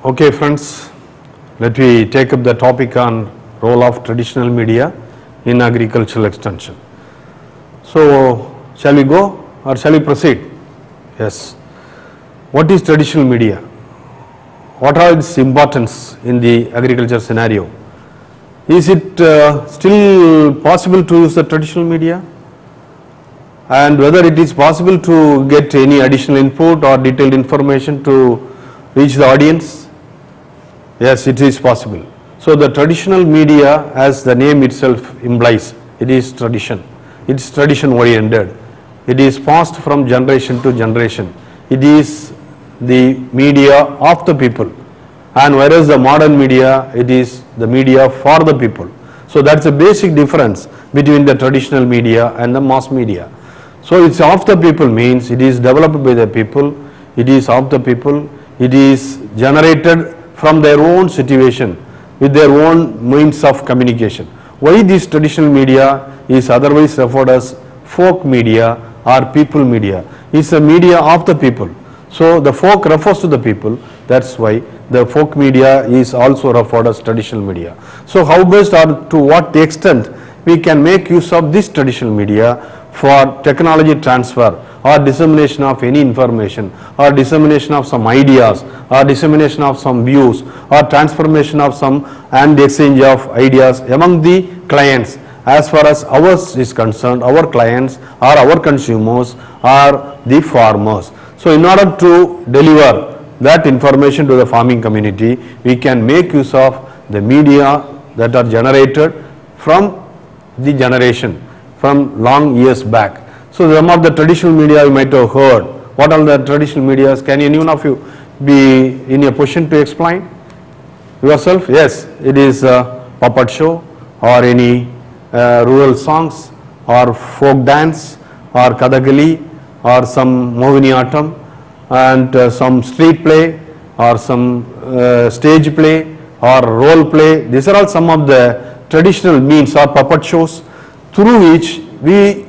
Okay friends, let me take up the topic on role of traditional media in agricultural extension. So shall we go or shall we proceed? Yes. What is traditional media? What are its importance in the agriculture scenario? Is it still possible to use the traditional media? And whether it is possible to get any additional input or detailed information to reach the audience? Yes, it is possible. So the traditional media, as the name itself implies, it is tradition. It is tradition oriented. It is passed from generation to generation. It is the media of the people. And whereas the modern media, it is the media for the people. So that's a basic difference between the traditional media and the mass media. So it's of the people means it is developed by the people, it is of the people, it is generated from their own situation with their own means of communication. Why this traditional media is otherwise referred as folk media or people media? It's a media of the people. So the folk refers to the people, that's why the folk media is also referred as traditional media. So how best or to what extent we can make use of this traditional media for technology transfer or dissemination of any information or dissemination of some ideas or dissemination of some views or transformation of some and exchange of ideas among the clients. As far as ours is concerned, our clients are our consumers are the farmers. So in order to deliver that information to the farming community, we can make use of the media that are generated from the generation from long years back. So some of the traditional media you might have heard. What are the traditional medias? Can any one of you be in a position to explain yourself? Yes, it is a puppet show or any rural songs or folk dance or Kathakali or some Mohiniyattam and some street play or some stage play or role play. These are all some of the traditional means or puppet shows through which we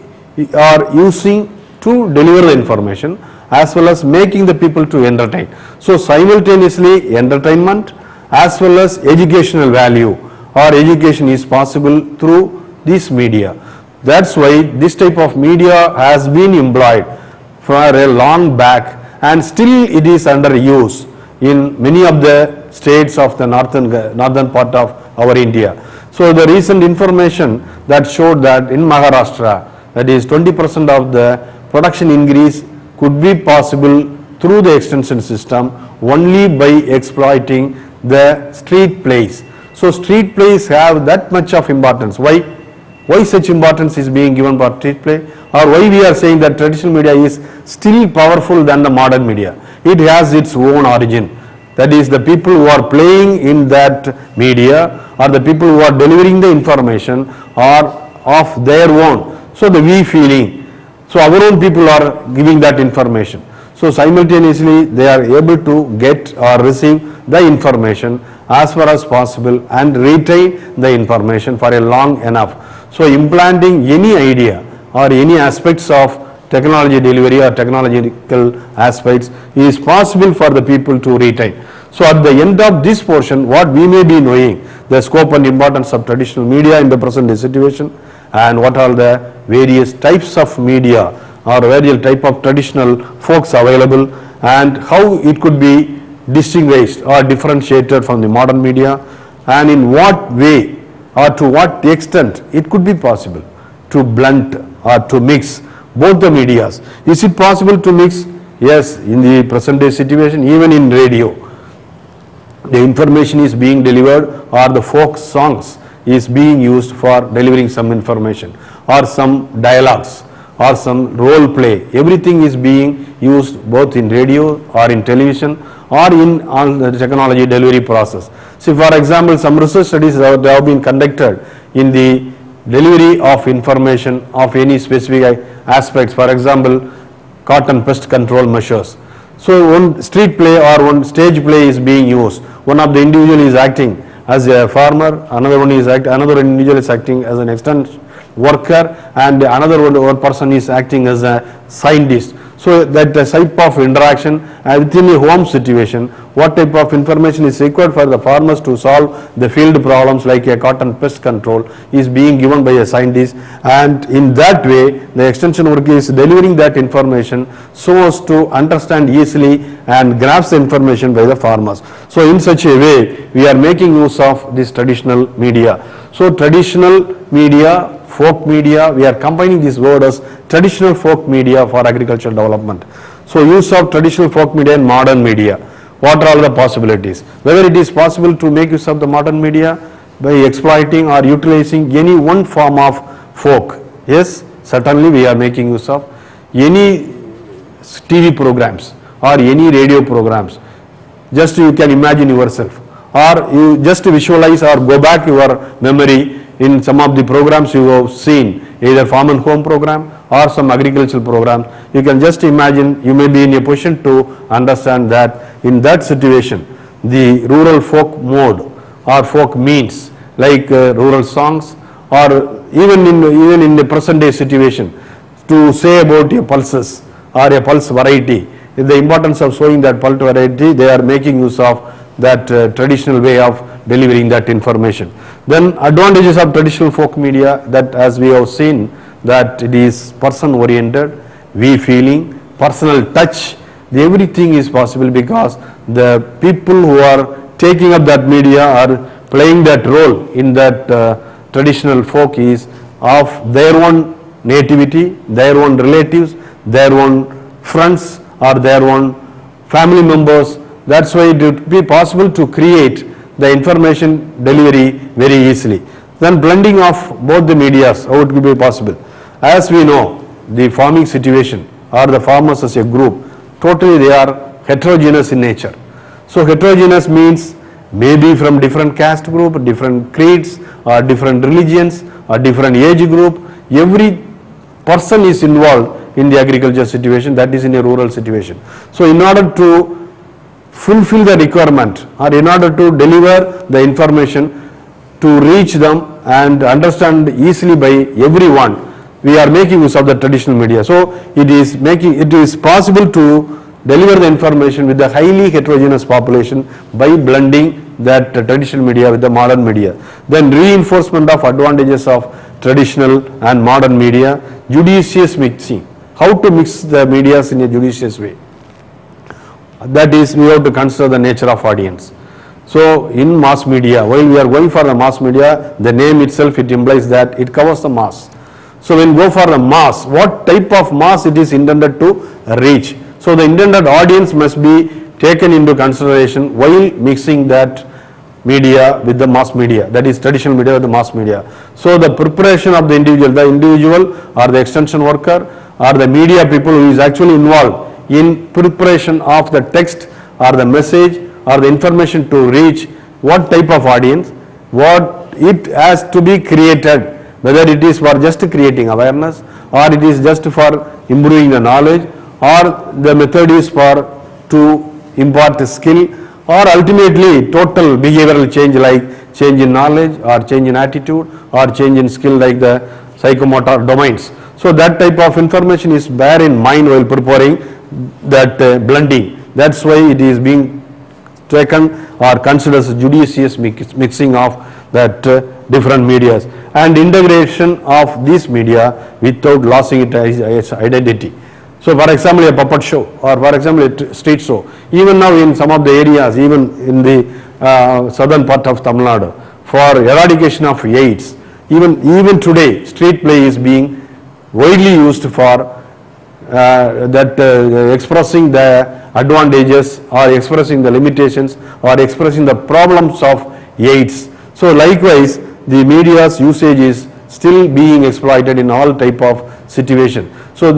are using to deliver the information as well as making the people to entertain. So simultaneously entertainment as well as educational value or education is possible through this media. That's why this type of media has been employed for a long back and still it is under use in many of the states of the northern part of our India. So the recent information that showed that in Maharashtra, that is 20% of the production increase could be possible through the extension system only by exploiting the street plays. So street plays have that much of importance. Why such importance is being given for street play, or why we are saying that traditional media is still powerful than the modern media? It has its own origin. That is, the people who are playing in that media or the people who are delivering the information are of their own. So the we feeling. So our own people are giving that information. So simultaneously they are able to get or receive the information as far as possible and retain the information for a long enough. So implanting any idea or any aspects of technology delivery or technological aspects is possible for the people to retain. So at the end of this portion, what we may be knowing, the scope and importance of traditional media in the present day situation, and what are the various types of media or various type of traditional folks available and how it could be distinguished or differentiated from the modern media, and in what way or to what extent it could be possible to blunt or to mix both the medias. Is it possible to mix? Yes, in the present day situation, even in radio, the information is being delivered or the folk songs is being used for delivering some information or some dialogues or some role play. Everything is being used both in radio or in television or in all the technology delivery process. So for example, some research studies have been conducted in the delivery of information of any specific aspects. For example, cotton pest control measures. So one street play or one stage play is being used. One of the individual is acting as a farmer, another individual is acting as an extension worker, and another one person is acting as a scientist. So that type of interaction within a home situation, what type of information is required for the farmers to solve the field problems like a cotton pest control is being given by a scientist, and in that way the extension work is delivering that information so as to understand easily and grasp the information by the farmers. So in such a way we are making use of this traditional media. So traditional media, folk media, we are combining this word as traditional folk media for agricultural development. So use of traditional folk media and modern media. What are all the possibilities? Whether it is possible to make use of the modern media by exploiting or utilizing any one form of folk. Yes, certainly we are making use of any TV programs or any radio programs. Just you can imagine yourself, or you just visualize or go back your memory in some of the programs you have seen, either farm and home program or some agricultural program. You can just imagine, you may be in a position to understand that in that situation the rural folk mode or folk means like rural songs, or even in the present day situation to say about a pulses or a pulse variety, the importance of showing that pulse variety, they are making use of that traditional way of delivering that information. Then advantages of traditional folk media, that as we have seen that it is person oriented, we feeling, personal touch, everything is possible because the people who are taking up that media are playing that role in that traditional folk is of their own nativity, their own relatives, their own friends or their own family members. That's why it would be possible to create the information delivery very easily. Then blending of both the medias, how it could be possible? As we know, the farming situation or the farmers as a group, totally they are heterogeneous in nature. So heterogeneous means maybe from different caste group, different creeds or different religions or different age group. Every person is involved in the agriculture situation, that is in a rural situation. So in order to fulfill the requirement or in order to deliver the information to reach them and understand easily by everyone, we are making use of the traditional media. So it is possible to deliver the information with the highly heterogeneous population by blending that traditional media with the modern media. Then reinforcement of advantages of traditional and modern media, judicious mixing. How to mix the medias in a judicious way? That is, we have to consider the nature of audience. So in mass media, while we are going for the mass media, the name itself, it implies that it covers the mass. So when we go for the mass, what type of mass it is intended to reach? So the intended audience must be taken into consideration while mixing that media with the mass media, that is traditional media with the mass media. So the preparation of the individual or the extension worker or the media people who is actually involved in preparation of the text or the message or the information to reach what type of audience, what it has to be created, whether it is for just creating awareness or it is just for improving the knowledge, or the method is for to impart a skill, or ultimately total behavioral change like change in knowledge or change in attitude or change in skill like the psychomotor domains. So that type of information is bear in mind while preparing that blending. That's why it is being taken or considered as judicious mixing of that different medias and integration of this media without losing its identity. So for example a puppet show or for example a street show, even now in some of the areas, even in the southern part of Tamil Nadu, for eradication of AIDS, even today street play is being widely used for expressing the advantages or expressing the limitations or expressing the problems of AIDS. So likewise the media's usage is still being exploited in all type of situation. So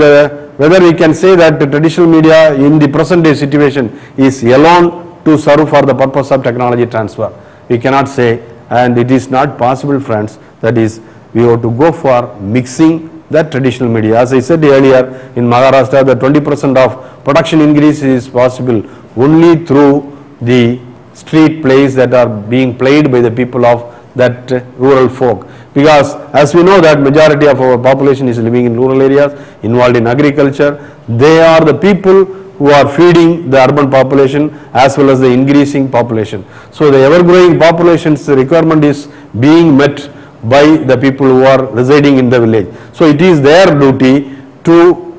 whether we can say that the traditional media in the present day situation is alone to serve for the purpose of technology transfer, we cannot say, and it is not possible, friends. That is, we have to go for mixing that traditional media. As I said earlier, in Maharashtra the 20% of production increase is possible only through the street plays that are being played by the people of that rural folk, because as we know that majority of our population is living in rural areas, involved in agriculture. They are the people who are feeding the urban population as well as the increasing population. So the ever-growing population's requirement is being met by the people who are residing in the village. So it is their duty to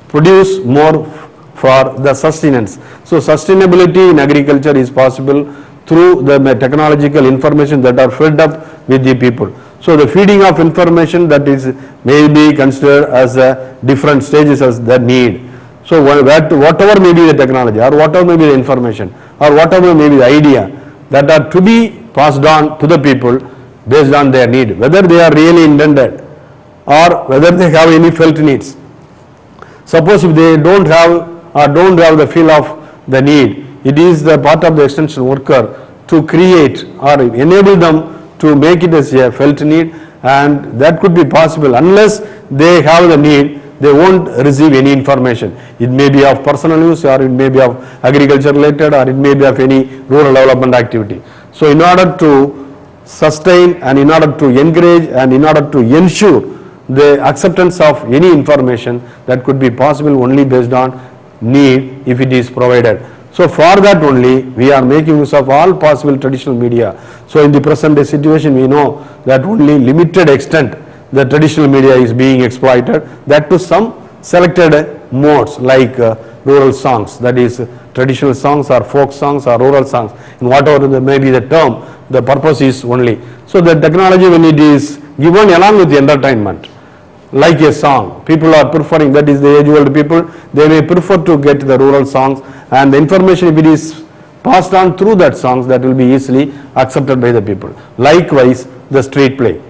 produce more for the sustenance. So sustainability in agriculture is possible through the technological information that are fed up with the people. So the feeding of information that is may be considered as different stages as the need. So whatever may be the technology, or whatever may be the information, or whatever may be the idea that are to be passed on to the people based on their need, whether they are really intended or whether they have any felt needs. Suppose if they don't have the feel of the need, it is the part of the extension worker to create or enable them to make it as a felt need, and that could be possible. Unless they have the need, they won't receive any information. It may be of personal use, or it may be of agriculture related, or it may be of any rural development activity. So in order to sustain and in order to encourage and in order to ensure the acceptance of any information, that could be possible only based on need if it is provided. So for that only we are making use of all possible traditional media. So in the present day situation we know that only limited extent the traditional media is being exploited, that to some selected modes like rural songs, that is traditional songs or folk songs or rural songs, in whatever may be the term, the purpose is only. So the technology, when it is given along with the entertainment, like a song, people are preferring, that is the age-old people, they may prefer to get the rural songs, and the information, if it is passed on through that songs, that will be easily accepted by the people. Likewise the street play.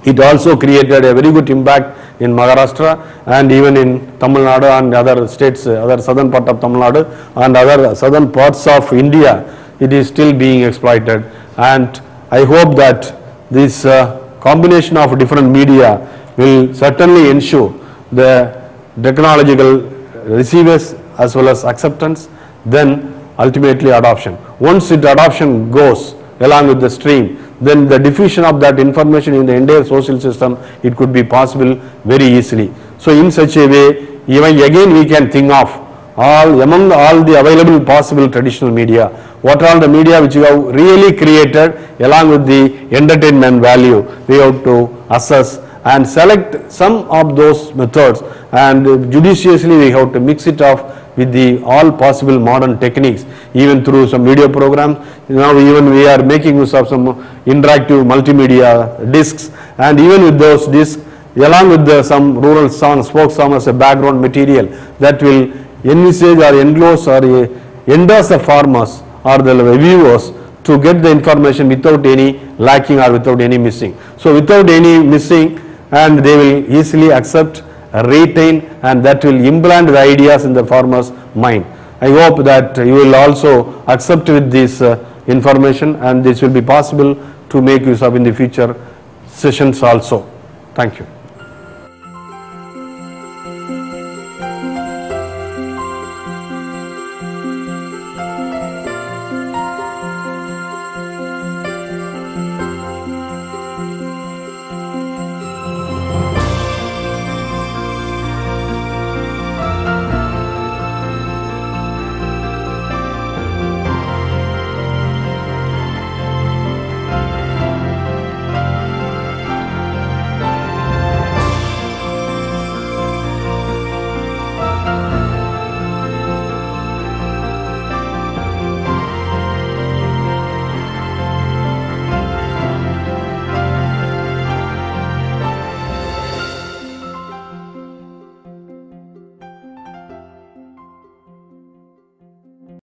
It also created a very good impact in Maharashtra and even in Tamil Nadu and other states, other southern part of Tamil Nadu and other southern parts of India. It is still being exploited, and I hope that this combination of different media will certainly ensure the technological receivers as well as acceptance, then ultimately adoption. Once adoption goes along with the stream, then the diffusion of that information in the entire social system, it could be possible very easily. So in such a way, even again we can think of among all the available possible traditional media, what are the media which you have really created along with the entertainment value, we have to assess and select some of those methods, and judiciously we have to mix it off with the all possible modern techniques, even through some video programs. Now even we are making use of some interactive multimedia discs, and even with those discs, along with some rural songs, folk songs as a background material, that will envisage or engross or endorse the farmers or the viewers to get the information without any lacking or without any missing. So without any missing, and they will easily accept, retain, and that will implant the ideas in the farmer's mind. I hope that you will also accept with this information, and this will be possible to make use of in the future sessions also. Thank you.